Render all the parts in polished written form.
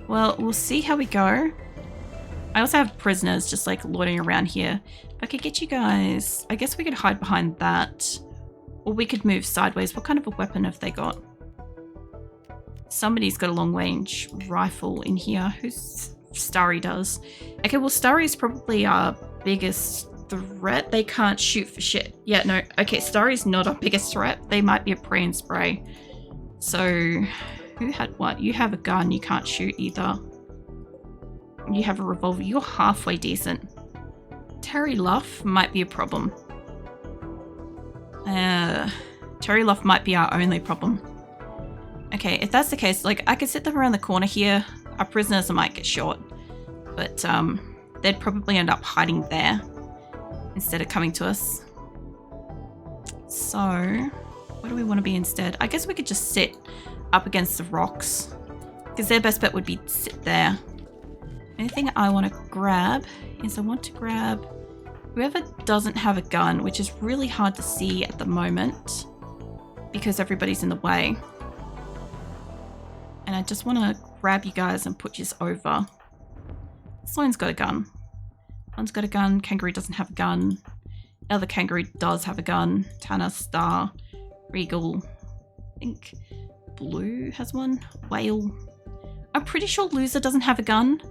Well, we'll see how we go. I also have prisoners just like loitering around here. If I could get you guys, I guess we could hide behind that. Or we could move sideways. What kind of a weapon have they got? Somebody's got a long range rifle in here. Who's Starry does? Okay, well Starry is probably our biggest threat. They can't shoot for shit. Yeah, no. Okay, Starry's not our biggest threat. They might be a prey and spray. So, who had what? You have a gun. You can't shoot either. You have a revolver. You're halfway decent. Terry Luff might be a problem. Terry Luff might be our only problem. Okay, if that's the case, like, I could sit them around the corner here. Our prisoners might get shot. But, they'd probably end up hiding there instead of coming to us. So, where do we want to be instead? I guess we could just sit up against the rocks. Because their best bet would be to sit there. Anything I want to grab is I want to grab whoever doesn't have a gun, which is really hard to see at the moment because everybody's in the way. And I just want to grab you guys and put you over. Sloane's got a gun. One's got a gun. Kangaroo doesn't have a gun. The other kangaroo does have a gun. Tanner, Star, Regal. I think Blue has one. Whale. I'm pretty sure Loser doesn't have a gun.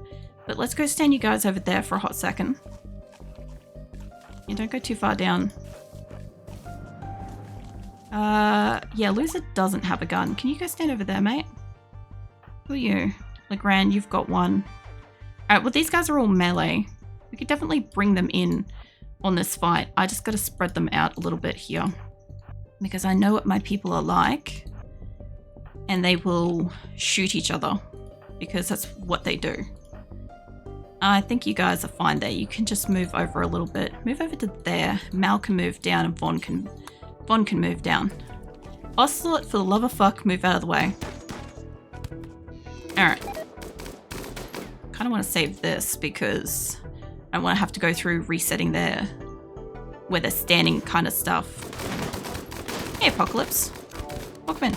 But let's go stand you guys over there for a hot second. Yeah, don't go too far down. Yeah, Loser doesn't have a gun. Can you go stand over there, mate? Who are you? Legrand, you've got one. Alright, well these guys are all melee. We could definitely bring them in on this fight. I just gotta spread them out a little bit here. Because I know what my people are like. And they will shoot each other. Because that's what they do. I think you guys are fine there. You can just move over a little bit. Move over to there. Mal can move down and Von can move down. Ocelot, for the love of fuck, move out of the way. Alright. Kind of want to save this because I don't want to have to go through resetting their where they're standing kind of stuff. Hey, Apocalypse. Welcome in.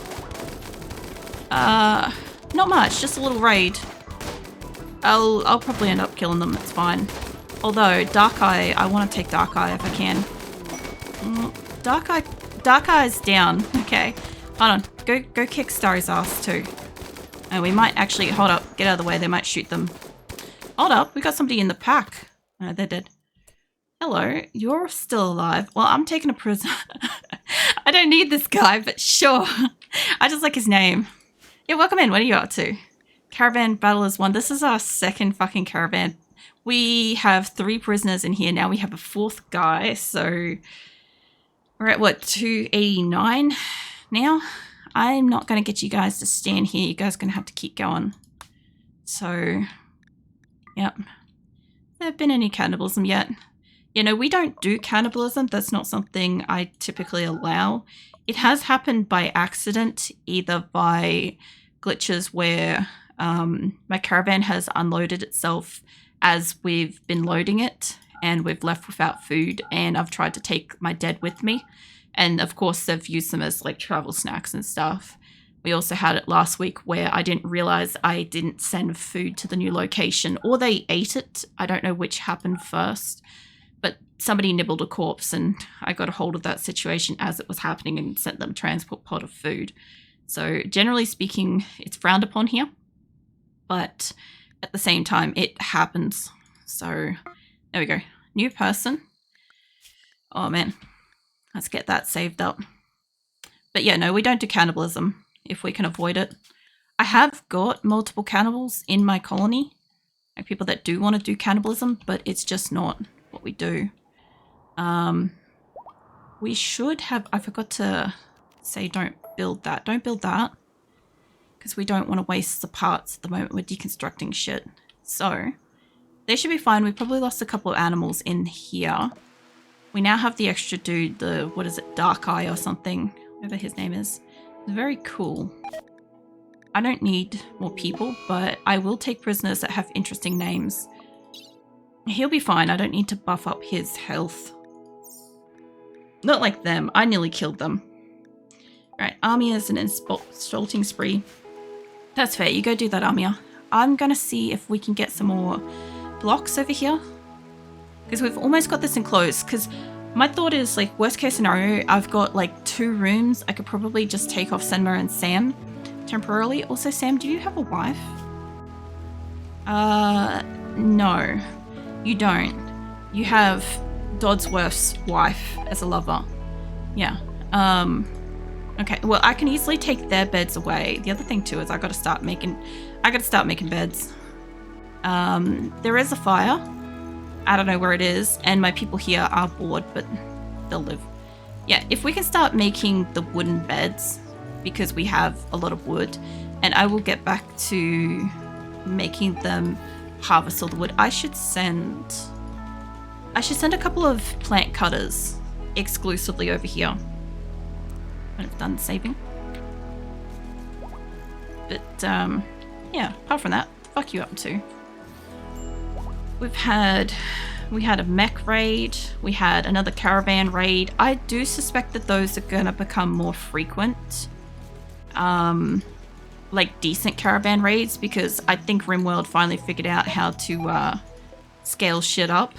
Not much. Just a little raid. I'll probably end up killing them, it's fine. Although, Dark Eye, I want to take Dark Eye if I can. Dark Eye's down. Okay. Hold on. Go kick Starry's ass too. And we might actually, hold up, get out of the way, they might shoot them. Hold up, we got somebody in the pack. No, they're dead. Hello, you're still alive. Well, I'm taking a prisoner. I don't need this guy, but sure. I just like his name. Yeah, welcome in, what are you up to? Caravan battle is won. This is our second fucking caravan. We have 3 prisoners in here. Now we have a 4th guy. So we're at what, 289 now? I'm not going to get you guys to stand here. You guys are going to have to keep going. So, yep. There have been any cannibalism yet? You know, we don't do cannibalism. That's not something I typically allow. It has happened by accident, either by glitches where my caravan has unloaded itself as we've been loading it and we've left without food, and I've tried to take my dead with me, and of course they've used them as like travel snacks and stuff. We also had it last week where I didn't realize I didn't send food to the new location, or they ate it. I don't know which happened first, but somebody nibbled a corpse and I got a hold of that situation as it was happening and sent them a transport pod of food. So generally speaking, it's frowned upon here. But at the same time, it happens. So there we go. New person. Oh man, let's get that saved up. But yeah, no, we don't do cannibalism if we can avoid it. I have got multiple cannibals in my colony. Like people that do want to do cannibalism, but it's just not what we do. We should have, I forgot to say don't build that. Don't build that. Because we don't want to waste the parts at the moment. We're deconstructing shit. So, they should be fine. We probably lost a couple of animals in here. We now have the extra dude, the, what is it, Dark Eye or something. Whatever his name is. Very cool. I don't need more people, but I will take prisoners that have interesting names. He'll be fine. I don't need to buff up his health. Not like them. I nearly killed them. Right, Armia is an insulting spree. That's fair. You go do that, Armia. I'm going to see if we can get some more blocks over here. Because we've almost got this enclosed. Because my thought is, like, worst case scenario, I've got, like, 2 rooms. I could probably just take off Senma and Sam temporarily. Also, Sam, do you have a wife? No. You don't. You have Dodsworth's wife as a lover. Yeah. Okay, well, I can easily take their beds away. The other thing, too, is I gotta start making beds. There is a fire. I don't know where it is, and my people here are bored, but they'll live. Yeah, if we can start making the wooden beds, because we have a lot of wood, and I will get back to making them harvest all the wood. I should send a couple of plant cutters exclusively over here. When I've done saving. But, yeah, apart from that, what the fuck are you up to? We had a mech raid, we had another caravan raid. I do suspect that those are gonna become more frequent. Like decent caravan raids, because I think RimWorld finally figured out how to scale shit up.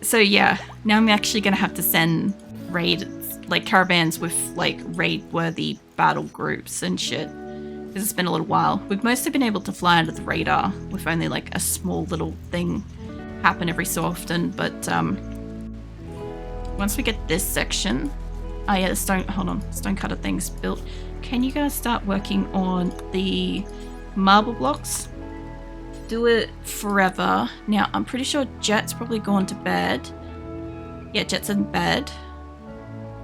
So yeah, now I'm actually gonna have to send like caravans with like raid-worthy battle groups and shit. Because it's been a little while. We've mostly been able to fly under the radar with only like a small little thing happen every so often, but once we get this section, yeah, the stone cutter thing's built. Can you guys start working on the marble blocks? Do it forever. Now, I'm pretty sure Jet's probably gone to bed. Yeah, Jet's in bed.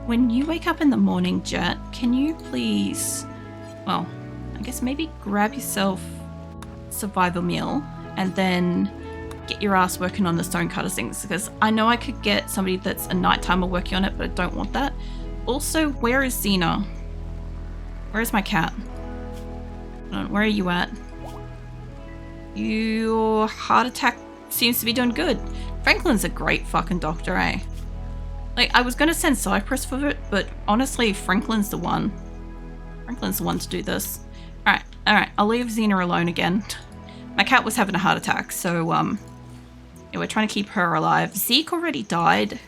When you wake up in the morning, Jet, can you please, well, I guess maybe grab yourself a survival meal and then get your ass working on the stone cutter things, because I know I could get somebody that's a nighttime working on it, but I don't want that. Also, where is Xena? Where is my cat? Where are you at? Your heart attack seems to be doing good. Franklin's a great fucking doctor, eh? Like, I was gonna send Cypress for it, but honestly, Franklin's the one. Franklin's the one to do this. Alright, I'll leave Xena alone again. My cat was having a heart attack, so, yeah, we're trying to keep her alive. Zeke already died.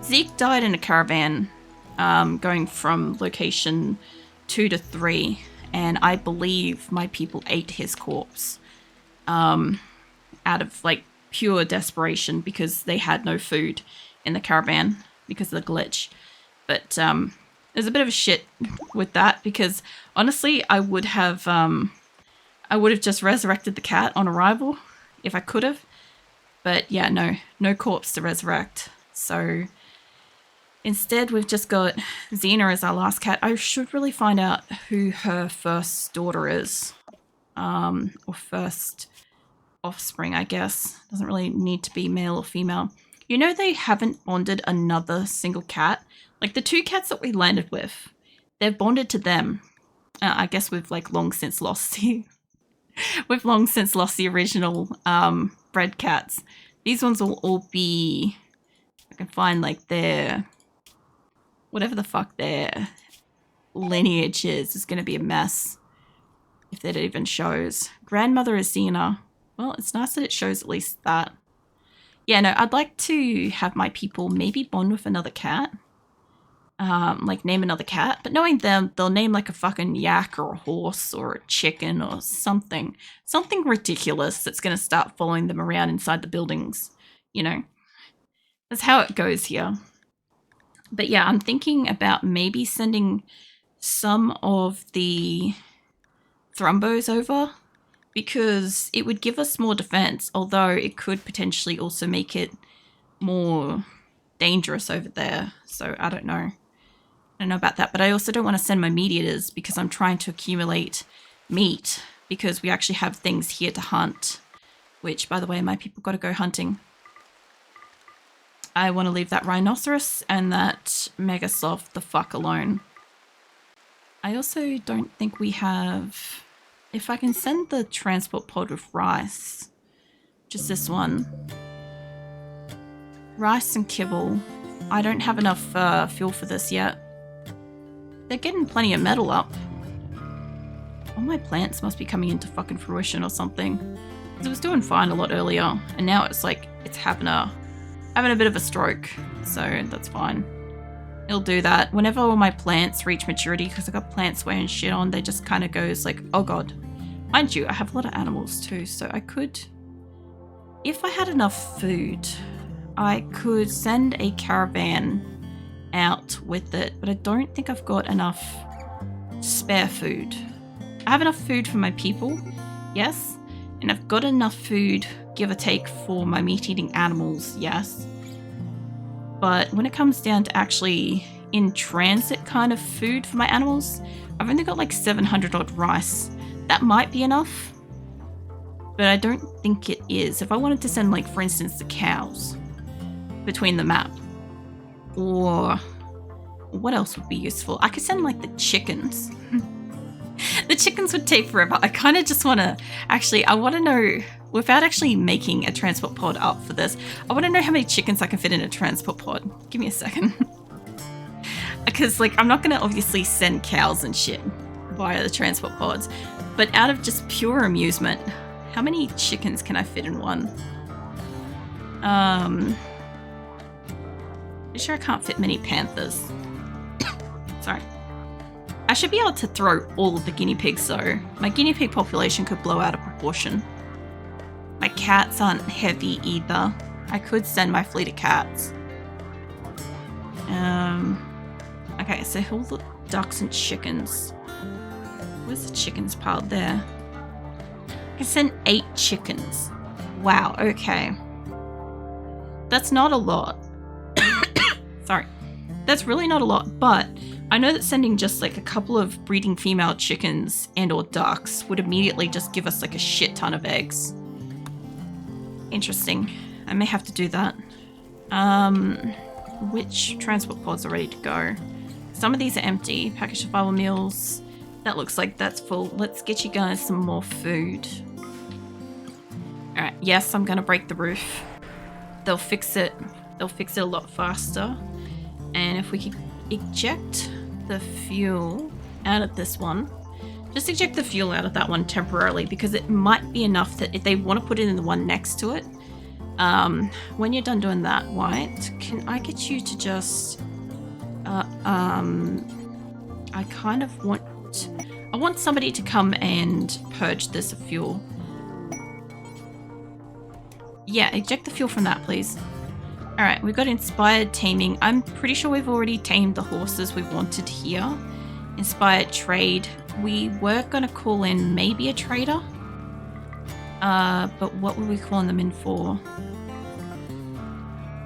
Zeke died in a caravan, going from location 2 to 3, and I believe my people ate his corpse, out of, like, pure desperation because they had no food in the caravan because of the glitch. But, there's a bit of a shit with that, because honestly, I would have just resurrected the cat on arrival if I could have. But yeah, no corpse to resurrect. So instead, we've just got Xena as our last cat. I should really find out who her first daughter is, or first offspring, I guess. Doesn't really need to be male or female. You know, they haven't bonded another single cat. Like, the 2 cats that we landed with, they've bonded to them. I guess we've, like, long since lost the... we've long since lost the original bred cats. These ones will all be... I can find, like, their... whatever the fuck their lineage is going to be a mess. If that even shows. Grandmother is Xena. Well, it's nice that it shows at least that. Yeah, no, I'd like to have my people maybe bond with another cat. Like, name another cat. But knowing them, they'll name, like, a fucking yak or a horse or a chicken or something. Something ridiculous that's going to start following them around inside the buildings. You know? That's how it goes here. But yeah, I'm thinking about maybe sending some of the thrumbos over, because it would give us more defense, although it could potentially also make it more dangerous over there. So I don't know. I don't know about that, but I also don't want to send my meat eaters because I'm trying to accumulate meat, because we actually have things here to hunt, which, by the way, my people got to go hunting. I want to leave that rhinoceros and that megasloth the fuck alone. I also don't think we have... If I can send the transport pod with rice, just this one. Rice and kibble. I don't have enough fuel for this yet. They're getting plenty of metal up. all my plants must be coming into fucking fruition or something. Because it was doing fine a lot earlier, and now it's like it's having a bit of a stroke. So that's fine. It'll do that. Whenever all my plants reach maturity, because I got plants weighing shit on, they just kind of goes like, oh god. Mind you, I have a lot of animals too, so I could, if I had enough food, I could send a caravan out with it, but I don't think I've got enough spare food. I have enough food for my people, yes, and I've got enough food, give or take, for my meat-eating animals, yes. But when it comes down to actually in transit kind of food for my animals, I've only got like 700 odd rice. That might be enough, but I don't think it is. If I wanted to send, like, for instance, the cows between the map, or what else would be useful? I could send, like, the chickens. The chickens would take forever. I kind of just want to, actually, I want to know, without actually making a transport pod up for this, I want to know how many chickens I can fit in a transport pod. Give me a second. Because, like, I'm not going to obviously send cows and shit via the transport pods, but out of just pure amusement, how many chickens can I fit in one? I'm sure I can't fit many panthers. Sorry. I should be able to throw all of the guinea pigs though. My guinea pig population could blow out of proportion. My cats aren't heavy either. I could send my fleet of cats. Okay, so all the ducks and chickens. Where's the chickens piled there? I can send 8 chickens. Wow, okay. That's not a lot. Sorry. That's really not a lot, but I know that sending just like a couple of breeding female chickens and or ducks would immediately just give us like a shit ton of eggs. Interesting. I may have to do that. Which transport pods are ready to go? Some of these are empty. Packaged survival meals. That looks like that's full. Let's get you guys some more food. Alright, yes, I'm gonna break the roof. They'll fix it. They'll fix it a lot faster. And if we could eject the fuel out of this one, just eject the fuel out of that one temporarily, because it might be enough that if they want to put it in the one next to it, when you're done doing that, White, can I get you to just, I kind of want, I want somebody to come and purge this of fuel. Yeah, eject the fuel from that, please. Alright, we've got inspired taming. I'm pretty sure we've already tamed the horses we wanted here. Inspired trade. We were going to call in maybe a trader. But what were we calling them in for?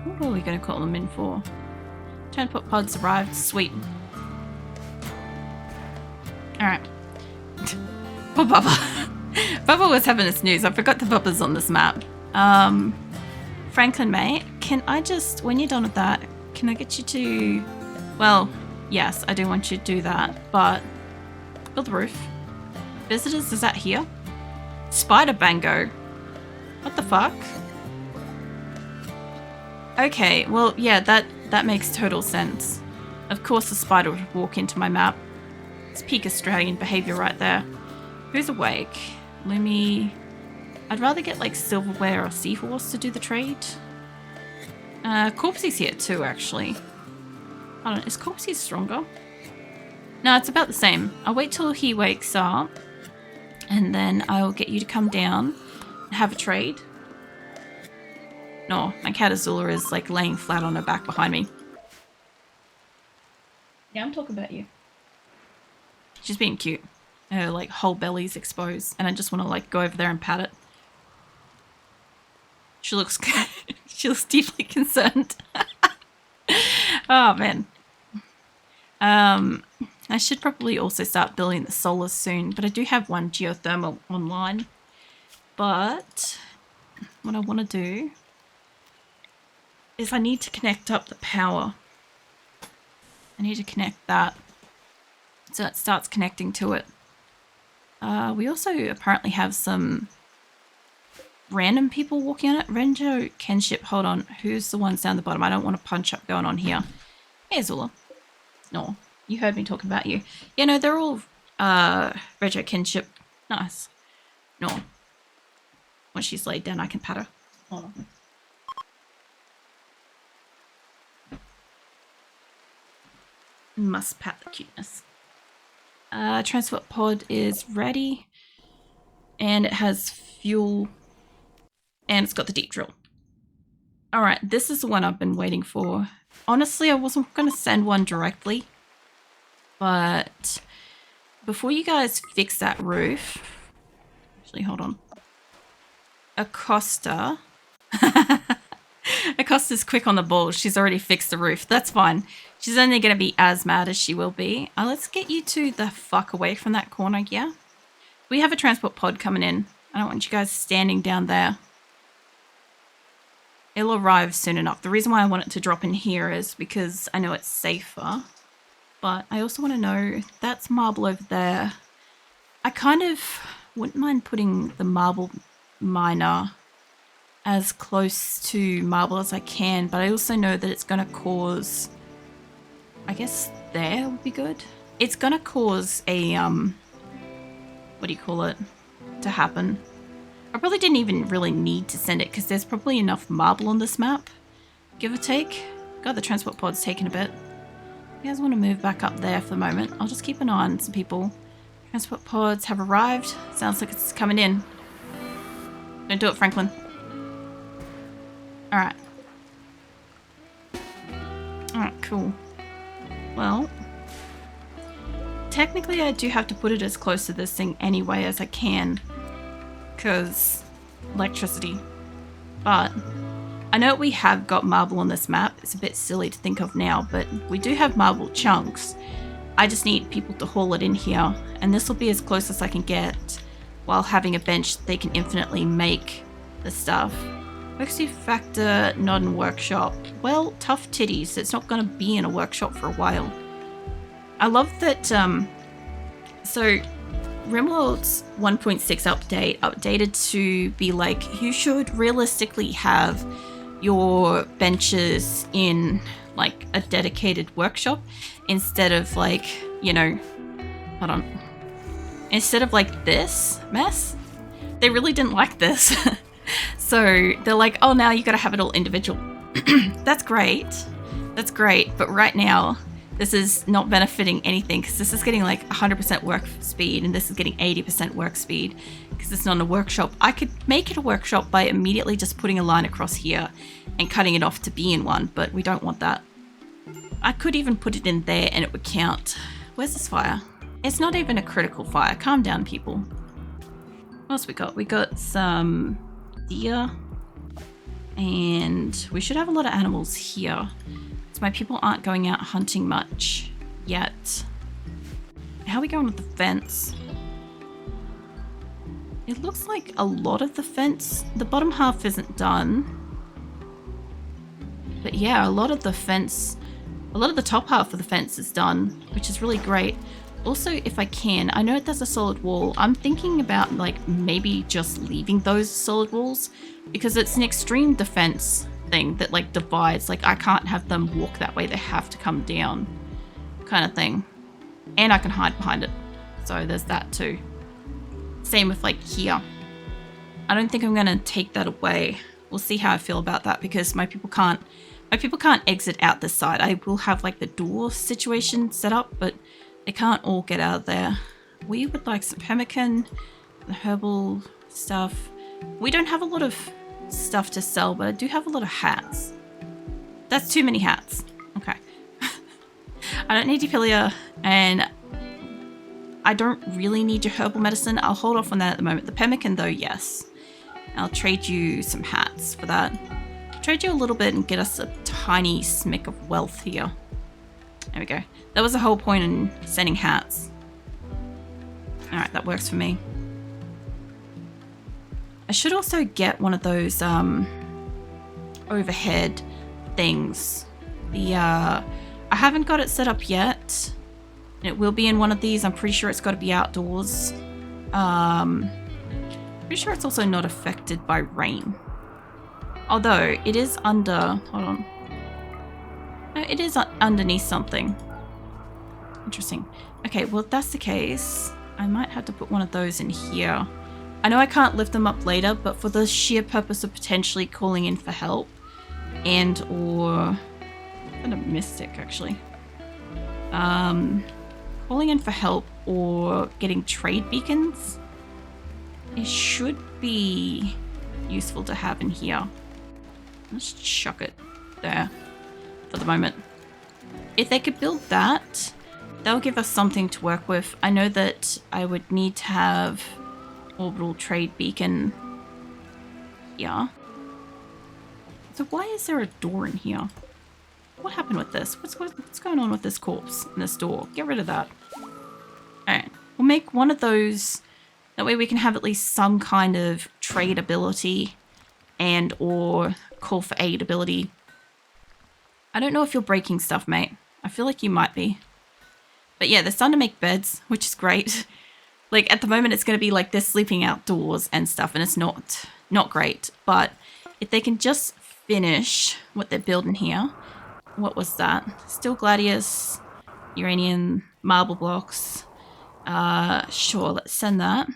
What were we going to call them in for? Transport pods arrived. Sweet. Alright. Poor Bubba. Bubba was having a snooze. I forgot the Bubba's on this map. Franklin, mate, can I just, when you're done with that, can I get you to, well, yes, I do want you to do that, but build the roof. Visitors, is that here? Spider bango. What the fuck? Okay, well, yeah, that makes total sense. Of course the spider would walk into my map. It's peak Australian behavior right there. Who's awake? Lummy. I'd rather get like silverware or seahorse to do the trade. Corpsey's here too, actually. I don't know, is Corpsey stronger? No, it's about the same. I'll wait till he wakes up and then I'll get you to come down and have a trade. No, my cat Azula is like laying flat on her back behind me. Yeah, I'm talking about you. She's being cute. Her like whole belly's exposed and I just want to like go over there and pat it. She looks deeply concerned. Oh man. I should probably also start building the solar soon, but I do have one geothermal online. But what I want to do is I need to connect up the power. I need to connect that so it starts connecting to it. We also apparently have some random people walking on it. Renjo Kenship, hold on. Who's the ones down the bottom? I don't want a punch up going on here. Hey, Azula. No, you heard me talking about you. Yeah, no, they're all Retro kinship. Nice. No. Once she's laid down, I can pat her. Hold on. Must pat the cuteness. Transport pod is ready. And it has fuel. And it's got the deep drill. Alright, this is the one I've been waiting for. Honestly, I wasn't going to send one directly. But before you guys fix that roof... Actually, hold on. Acosta. Acosta's quick on the ball. She's already fixed the roof. That's fine. She's only going to be as mad as she will be. Let's get you to the fuck away from that corner, yeah? We have a transport pod coming in. I don't want you guys standing down there. It'll arrive soon enough. The reason why I want it to drop in here is because I know it's safer. But I also want to know that's marble over there. I kind of wouldn't mind putting the marble miner as close to marble as I can, but I also know that it's going to cause, I guess there would be good. It's going to cause a, what do you call it, to happen. I probably didn't even really need to send it because there's probably enough marble on this map, give or take. God, the transport pod's taking a bit. You guys want to move back up there for the moment. I'll just keep an eye on some people. Transport pods have arrived. Sounds like it's coming in. Don't do it, Franklin. Alright. Alright, cool. Well, technically I do have to put it as close to this thing anyway as I can. Because electricity. But I know we have got marble on this map. It's a bit silly to think of now, but we do have marble chunks. I just need people to haul it in here, and this will be as close as I can get while having a bench they can infinitely make the stuff. Worksy factor, not in workshop. Well, tough titties. It's not going to be in a workshop for a while. I love that, so RimWorld's 1.6 update updated to be like, you should realistically have your benches in like a dedicated workshop instead of like, you know, hold on, instead of like this mess. They really didn't like this. So they're like, oh, now you got to have it all individual. That's great. That's great. But right now, this is not benefiting anything because this is getting like 100% work speed and this is getting 80% work speed because it's not a workshop. I could make it a workshop by immediately just putting a line across here and cutting it off to be in one, but we don't want that. I could even put it in there and it would count. Where's this fire? It's not even a critical fire. Calm down, people. What else we got? We got some deer and we should have a lot of animals here. My people aren't going out hunting much yet. How are we going with the fence? It looks like a lot of the fence, the bottom half isn't done. But yeah, a lot of the fence, a lot of the top half of the fence is done, which is really great. Also, if I can, I know there's a solid wall. I'm thinking about like maybe just leaving those solid walls because it's an extreme defense thing that like divides. Like I can't have them walk that way, they have to come down kind of thing, and I can hide behind it, so there's that too. Same with like here. I don't think I'm gonna take that away. We'll see how I feel about that because my people can't exit out this side. I will have like the door situation set up, but they can't all get out of there. We would like some pemmican, the herbal stuff. We don't have a lot of stuff to sell, but I do have a lot of hats. That's too many hats. Okay. I don't need Depilia, and I don't really need your herbal medicine. I'll hold off on that at the moment. The pemmican though, yes. I'll trade you some hats for that. Trade you a little bit and get us a tiny smick of wealth here. There we go. That was the whole point in sending hats. Alright, that works for me. I should also get one of those overhead things. I haven't got it set up yet. It will be in one of these. I'm pretty sure it's got to be outdoors. Pretty sure it's also not affected by rain. Although it is under, hold on. No, it is underneath something. Interesting. Okay, well, if that's the case, I might have to put one of those in here. I know I can't lift them up later, but for the sheer purpose of potentially calling in for help and or... a mystic, actually. Calling in for help or getting trade beacons. It should be useful to have in here. Let's chuck it there for the moment. If they could build that, that'll give us something to work with. I know that I would need to have orbital trade beacon here. So why is there a door in here? What happened with this? What's going on with this corpse and this door? Get rid of that. Alright, we'll make one of those. That way we can have at least some kind of trade ability and or call for aid ability. I don't know if you're breaking stuff, mate. I feel like you might be. But yeah, they're starting to make beds, which is great. Like, at the moment, it's going to be like they're sleeping outdoors and stuff, and it's not great. But if they can just finish what they're building here. What was that? Steel gladius, uranium, marble blocks. Sure, let's send that.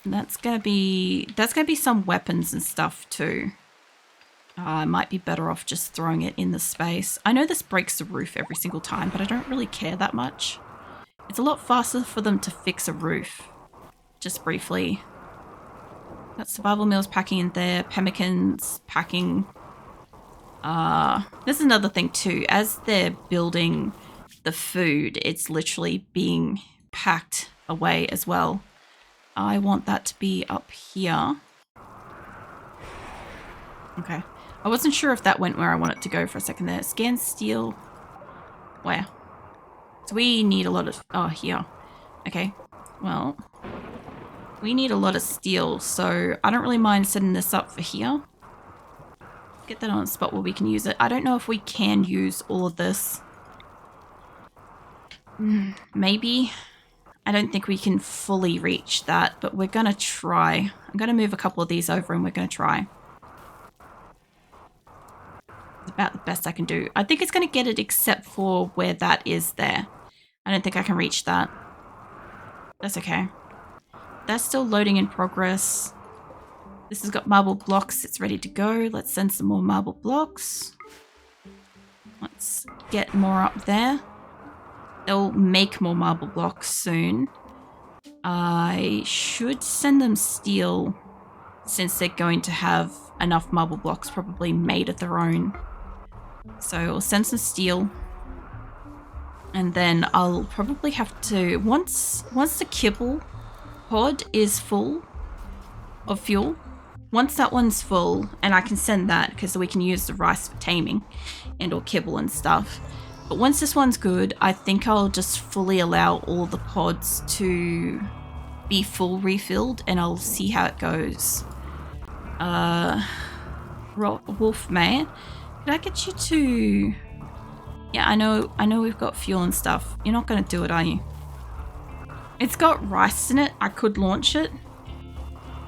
That's gonna be some weapons and stuff too. I might be better off just throwing it in the space. I know this breaks the roof every single time, but I don't really care that much. It's a lot faster for them to fix a roof. Just briefly. Got survival meals packing in there, pemmicans packing. There's another thing too. As they're building the food, it's literally being packed away as well. I want that to be up here. Okay. I wasn't sure if that went where I want it to go for a second there. Scan steel. Where? So we need a lot of... Oh, here. Okay. Well, we need a lot of steel, so I don't really mind setting this up for here. Get that on a spot where we can use it. I don't know if we can use all of this. Maybe. I don't think we can fully reach that, but we're going to try. I'm going to move a couple of these over and we're going to try. It's about the best I can do. I think it's going to get it except for where that is there. I don't think I can reach that. That's okay. That's still loading in progress. This has got marble blocks. It's ready to go. Let's send some more marble blocks. Let's get more up there. They'll make more marble blocks soon. I should send them steel since they're going to have enough marble blocks probably made of their own. So we'll send some steel. And then I'll probably have to... Once the kibble pod is full of fuel, once that one's full, and I can send that because we can use the rice for taming and or kibble and stuff. But once this one's good, I think I'll just fully allow all the pods to be full refilled and I'll see how it goes. Wolfman, can I get you to... Yeah, I know we've got fuel and stuff. You're not going to do it, are you? It's got rice in it. I could launch it,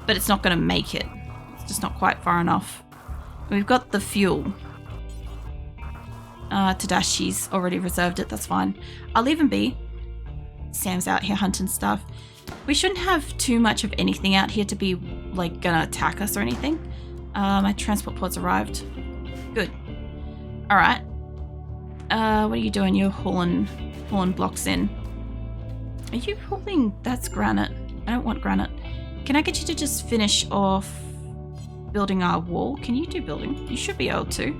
but it's not going to make it. It's just not quite far enough. We've got the fuel. Tadashi's already reserved it. That's fine. I'll leave him be. Sam's out here hunting stuff. We shouldn't have too much of anything out here to be, like, gonna attack us or anything. My transport pod's arrived. Good. Alright. What are you doing? You're hauling blocks in. Are you hauling? That's granite. I don't want granite. Can I get you to just finish off building our wall? Can you do building? You should be able to.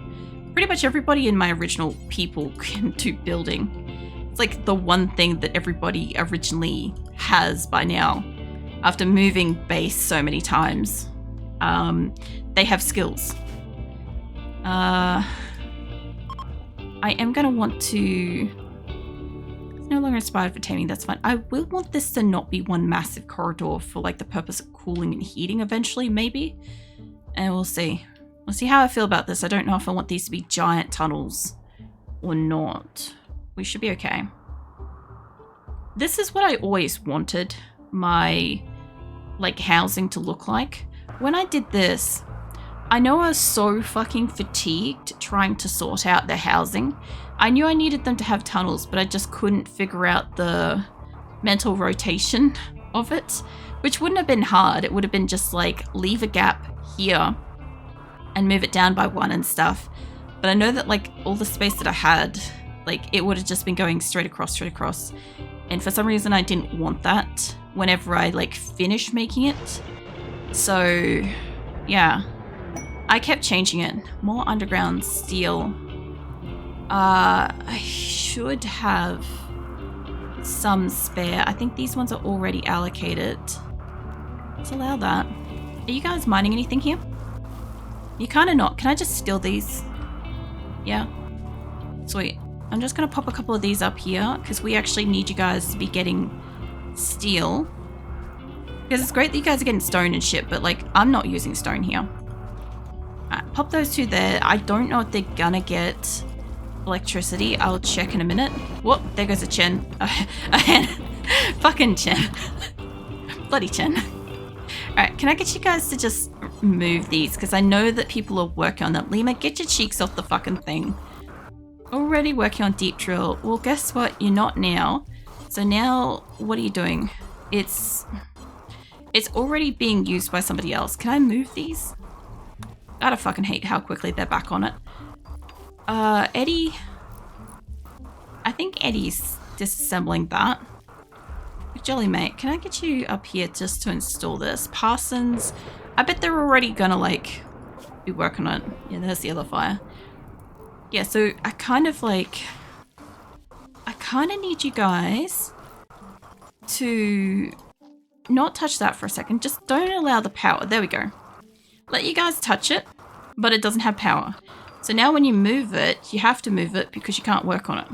Pretty much everybody in my original people can do building. It's like the one thing that everybody originally has by now. After moving base so many times, they have skills. I am going to want to... It's no longer inspired for taming, that's fine. I will want this to not be one massive corridor for like the purpose of cooling and heating eventually, maybe. And we'll see. We'll see how I feel about this. I don't know if I want these to be giant tunnels or not. We should be okay. This is what I always wanted my like housing to look like. When I did this, I know I was so fucking fatigued trying to sort out their housing. I knew I needed them to have tunnels, but I just couldn't figure out the mental rotation of it, which wouldn't have been hard. It would have been just like leave a gap here and move it down by 1 and stuff. But I know that like all the space that I had, like it would have just been going straight across. And for some reason I didn't want that whenever I like finished making it. So yeah, I kept changing it. More underground steel. I should have some spare. I think these ones are already allocated. Let's allow that. Are you guys mining anything here? You're kind of not. Can I just steal these? Yeah. Sweet. I'm just going to pop a couple of these up here because we actually need you guys to be getting steel. Because it's great that you guys are getting stone and shit, but like I'm not using stone here. Alright, pop those 2 there. I don't know if they're gonna get electricity. I'll check in a minute. Whoop, there goes a Chen. Fucking Chen. Bloody Chen. Alright, can I get you guys to just move these? Because I know that people are working on them. Lima, get your cheeks off the fucking thing. Already working on deep drill. Well, guess what? You're not now. So now, what are you doing? It's already being used by somebody else. Can I move these? Gotta fucking hate how quickly they're back on it. Eddie. I think Eddie's disassembling that. Jelly mate, can I get you up here just to install this? Parsons, I bet they're already gonna like be working on it. Yeah, there's the other fire. Yeah, so I kind of need you guys to not touch that for a second. Just don't allow the power. There we go. Let you guys touch it, but it doesn't have power. So now when you move it, you have to move it because you can't work on it.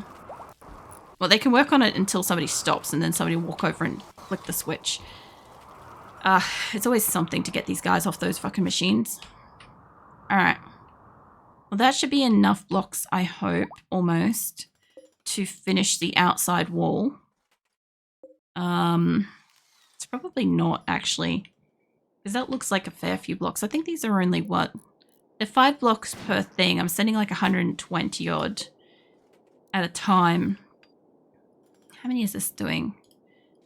Well, they can work on it until somebody stops and then somebody will walk over and flick the switch. It's always something to get these guys off those fucking machines. Alright. Well, that should be enough blocks, I hope, almost, to finish the outside wall. It's probably not, actually. Because that looks like a fair few blocks. I think these are only, what? They're 5 blocks per thing. I'm sending like 120 odd at a time. How many is this doing?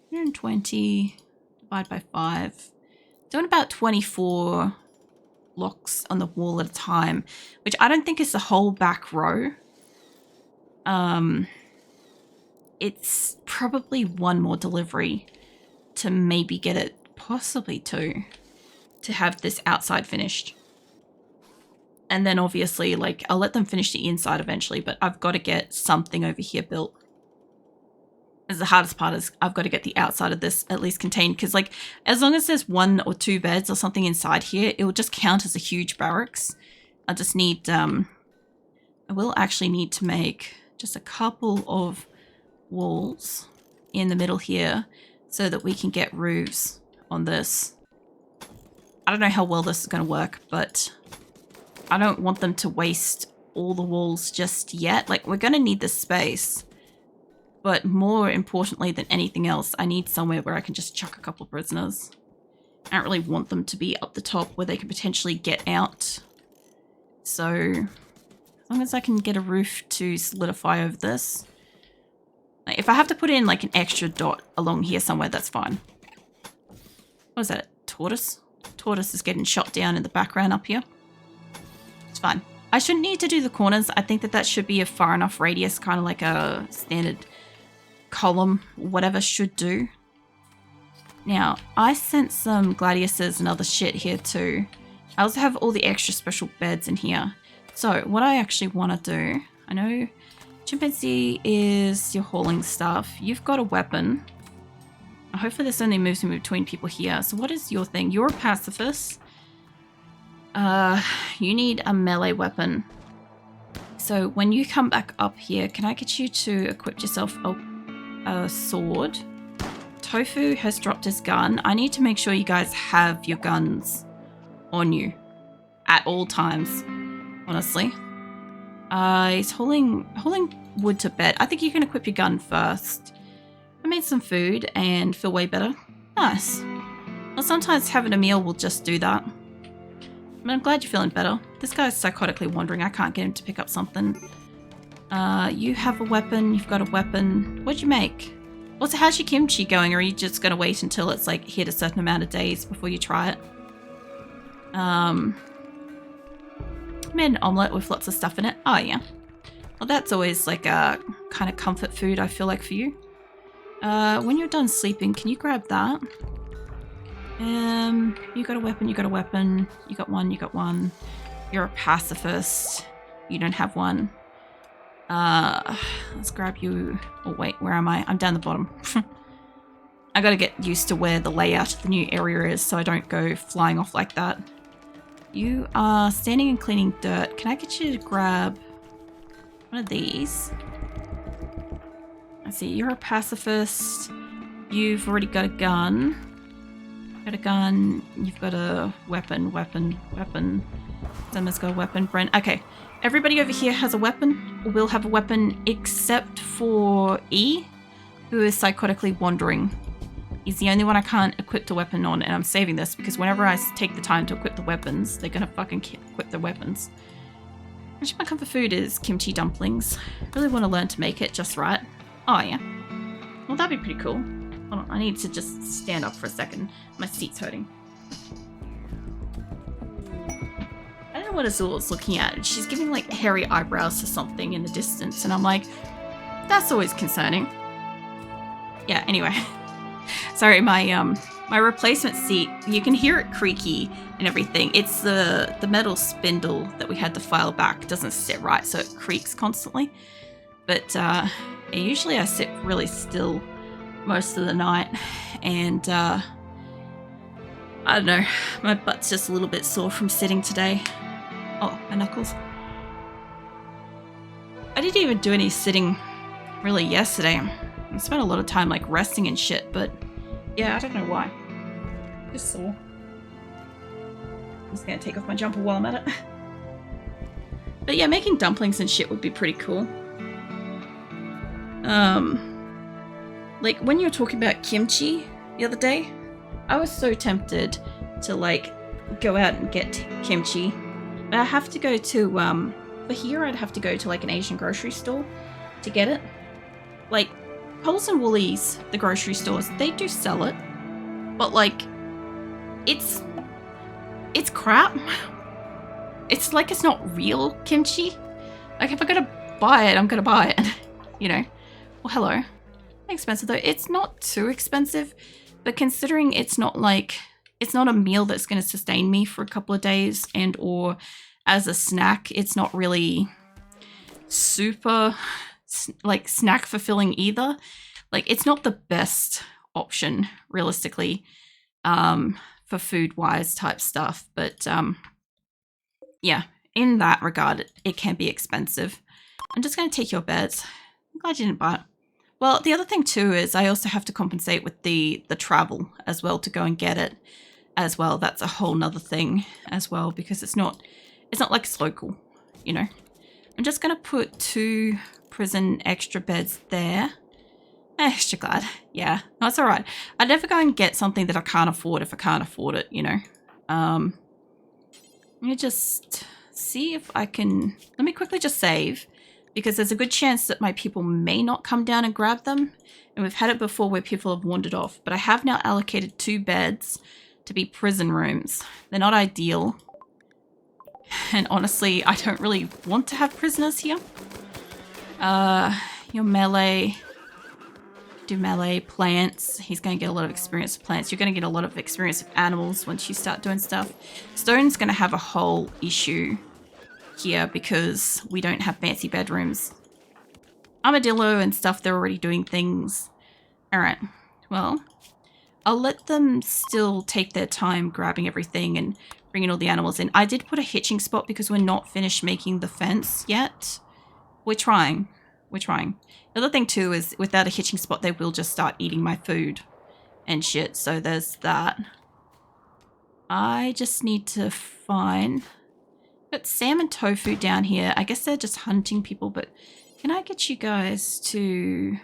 120 divided by 5. Doing about 24 blocks on the wall at a time, which I don't think is the whole back row. It's probably 1 more delivery to maybe get it, possibly 2, to have this outside finished. And then obviously, like, I'll let them finish the inside eventually, but I've got to get something over here built. As the hardest part is I've got to get the outside of this at least contained, because like as long as there's 1 or 2 beds or something inside here, it will just count as a huge barracks. I just need I will actually need to make just a couple of walls in the middle here so that we can get roofs on this. I don't know how well this is going to work, but I don't want them to waste all the walls just yet. Like, we're going to need this space. But more importantly than anything else, I need somewhere where I can just chuck a couple of prisoners. I don't really want them to be up the top where they could potentially get out. So, as long as I can get a roof to solidify over this. Like, if I have to put in like an extra dot along here somewhere, that's fine. What is that? Tortoise? Tortoise is getting shot down in the background up here. It's fine. I shouldn't need to do the corners. I think that should be a far enough radius, kind of like a standard column, whatever should do. Now, I sent some gladiuses and other shit here too. I also have all the extra special beds in here. So, what I actually want to do, I know chimpanzee is your hauling stuff. You've got a weapon. Hopefully this only moves me between people here. So what is your thing? You're a pacifist. You need a melee weapon. So when you come back up here, can I get you to equip yourself a sword? Tofu has dropped his gun. I need to make sure you guys have your guns on you at all times, honestly. He's hauling wood to bed. I think you can equip your gun first. I made some food and feel way better. Nice. Well, sometimes having a meal will just do that. I'm glad you're feeling better. This guy's psychotically wandering. I can't get him to pick up something. You have a weapon. You've got a weapon. What'd you make? Also, how's your kimchi going? Or are you just going to wait until it's like hit a certain amount of days before you try it? I made an omelette with lots of stuff in it. Oh, yeah. Well, that's always like a kind of comfort food, I feel like, for you. When you're done sleeping, can you grab that? You got a weapon, you got a weapon. You got one, you got one. You're a pacifist. You don't have one. Let's grab you. Oh, wait, where am I? I'm down the bottom. I gotta get used to where the layout of the new area is so I don't go flying off like that. You are standing and cleaning dirt. Can I get you to grab one of these? I see, you're a pacifist. You've already got a gun. Got a gun. You've got a weapon. Someone's got a weapon. Brent. Okay. Everybody over here has a weapon, or will have a weapon, except for E, who is psychotically wandering. He's the only one I can't equip the weapon on, and I'm saving this because whenever I take the time to equip the weapons, they're gonna fucking equip their weapons. Actually, my comfort food is kimchi dumplings. I really want to learn to make it just right. Oh, yeah. Well, that'd be pretty cool. Hold on, I need to just stand up for a second. My seat's hurting. I don't know what Azula's looking at. She's giving, like, hairy eyebrows to something in the distance, and I'm like, that's always concerning. Yeah, anyway. Sorry, my replacement seat, you can hear it creaky and everything. It's the metal spindle that we had to file back. It doesn't sit right, so it creaks constantly. But usually I sit really still most of the night, and I don't know, my butt's just a little bit sore from sitting today. Oh, my knuckles. I didn't even do any sitting really yesterday. I spent a lot of time like resting and shit, but yeah, I don't know why. Just sore. I'm just gonna take off my jumper while I'm at it. But yeah, making dumplings and shit would be pretty cool. Like when you were talking about kimchi the other day, I was so tempted to like go out and get kimchi. But I have to go to, for here I'd have to go to like an Asian grocery store to get it. Like, Coles and Woolies, the grocery stores, they do sell it. But like, it's crap. It's like it's not real kimchi. Like if I'm gonna buy it, I'm gonna buy it. You know. Well, hello. Expensive though. It's not too expensive, but considering it's not like, it's not a meal that's going to sustain me for a couple of days, and or as a snack, it's not really super like snack fulfilling either. Like it's not the best option realistically for food wise type stuff, but yeah, in that regard it can be expensive. I'm just going to take your beds. I'm glad you didn't buy it. Well, the other thing too is I also have to compensate with the travel as well to go and get it as well. That's a whole nother thing as well, because it's not like it's local, you know. I'm just gonna put 2 prison extra beds there. Extra glad. Yeah, no, it's all right. I'd never go and get something that I can't afford if I can't afford it, you know. Let me just see if I can, let me quickly just save, because there's a good chance that my people may not come down and grab them. And we've had it before where people have wandered off. But I have now allocated 2 beds to be prison rooms. They're not ideal. And honestly, I don't really want to have prisoners here. Your melee. Do melee, plants. He's going to get a lot of experience with plants. You're going to get a lot of experience with animals once you start doing stuff. Stone's going to have a whole issue here because we don't have fancy bedrooms. Armadillo and stuff, they're already doing things. Alright, well, I'll let them still take their time grabbing everything and bringing all the animals in. I did put a hitching spot because we're not finished making the fence yet. We're trying. We're trying. The other thing too is without a hitching spot, they will just start eating my food and shit. So there's that. I just need to find... Got Sam and Tofu down here. I guess they're just hunting people, but can I get you guys to...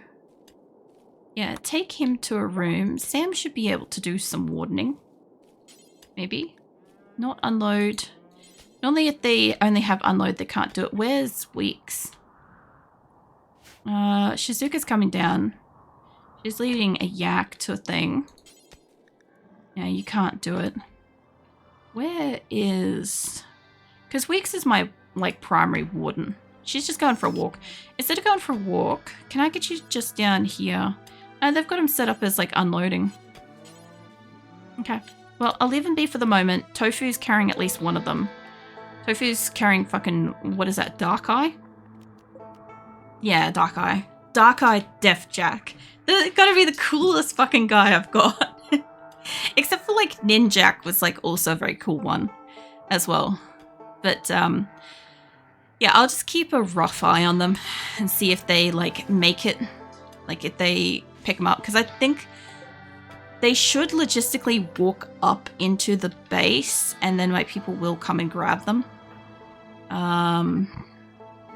Yeah, take him to a room. Sam should be able to do some wardening. Maybe. Not unload. Normally if they only have unload, they can't do it. Where's Weeks? Shizuka's coming down. She's leading a yak to a thing. Yeah, you can't do it. Where is... Because Weeks is my, like, primary warden. She's just going for a walk. Instead of going for a walk, can I get you just down here? And they've got him set up as, like, unloading. Okay. Well, I'll leave him be for the moment. Tofu's carrying at least one of them. Tofu's carrying fucking... What is that? Dark Eye? Yeah, Dark Eye. Dark Eye Def Jack. They're gotta be the coolest fucking guy I've got. Except for, like, Ninjak was, like, also a very cool one as well. But, yeah, I'll just keep a rough eye on them and see if they, like, make it. Like, if they pick them up. Because I think they should logistically walk up into the base and then, like, people will come and grab them.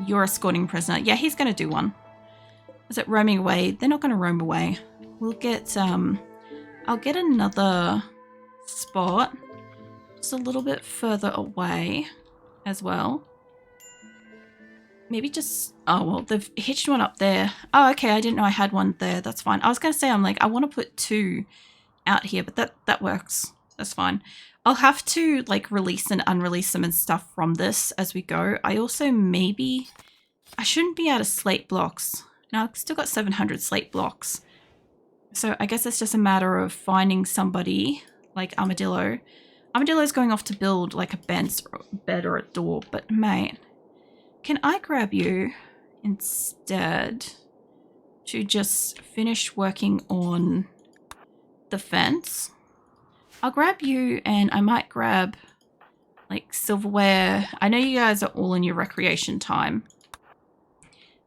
You're escorting prisoner. Yeah, he's going to do one. Is it roaming away? They're not going to roam away. We'll get, I'll get another spot just a little bit further away as well. Maybe just... Oh, well, they've hitched one up there. Oh, okay, I didn't know I had one there. That's fine. I was going to say, I'm like, I want to put two out here, but that works. That's fine. I'll have to, like, release and unrelease them and stuff from this as we go. I also maybe... I shouldn't be out of slate blocks. Now, I've still got 700 slate blocks. So I guess it's just a matter of finding somebody like Armadillo. Armadillo's going off to build, like, a bed or a door, but mate... Can I grab you instead to just finish working on the fence? I'll grab you and I might grab like silverware. I know you guys are all in your recreation time.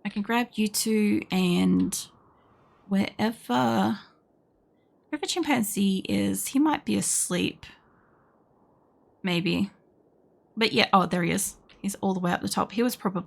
I can grab you two and wherever chimpanzee is, he might be asleep. Maybe. But yeah, oh, there he is. He's all the way up the top. He was probably